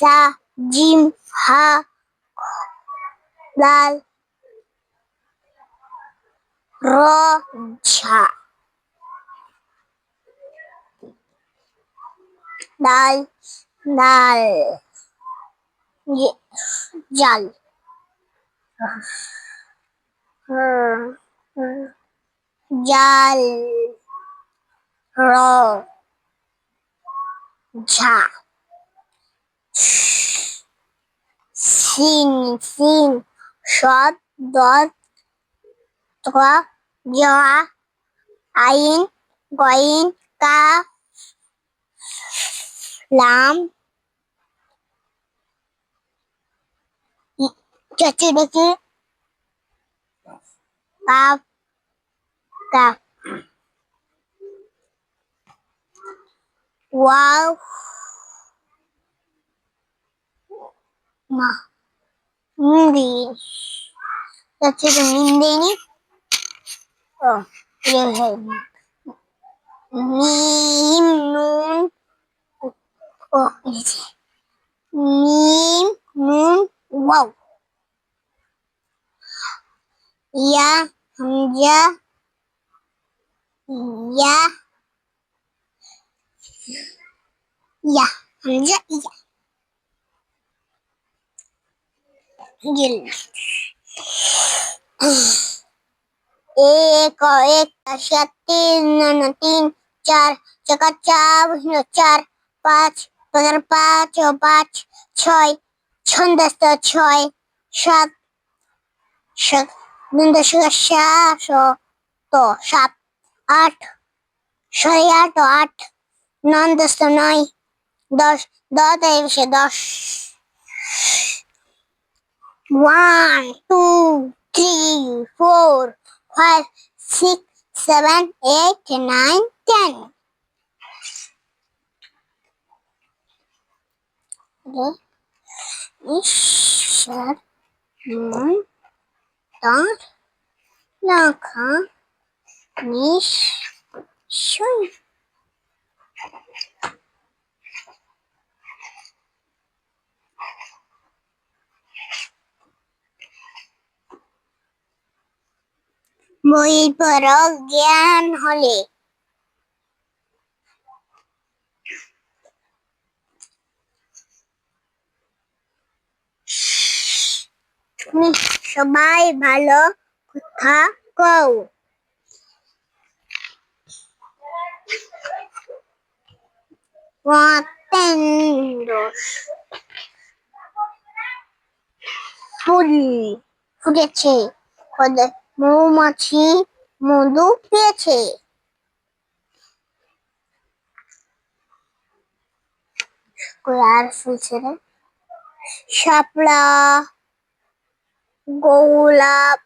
সা জিম হা দাল র ঝা দাল দাল জাল জাল র ঝা সিন সিন সদ দদ ত জ আইন গইন কাফ লাম চচুড়কি কাফ কাফ ওয়াও মা মিন্দি চচুড় মিন্দেনি ও মিম নুন ও মিম নুন ওয়াও ইয়া হামজা ইয়া ইয়া হামজা ইয়া গিল एक और एक आशा तीन नन तीन चार चका चार चार पाँच पगर पाँच और पाँच छय छंदस्त छय सात नंदस सात तो सात आठ छय आठ आठ नंदस्त नय दस दस दस 1 2 3 4 5 6 7 8 9 10 ঈশ্বর মন তার লেখা নিশ্চয় বই পড়ো জ্ঞান হলে তুমি সবাই ভালো কথা কও ফুল ফুটেছে মৌমাছি মধু পেয়েছে আর ফুলছে রে শাপলা গোলাপ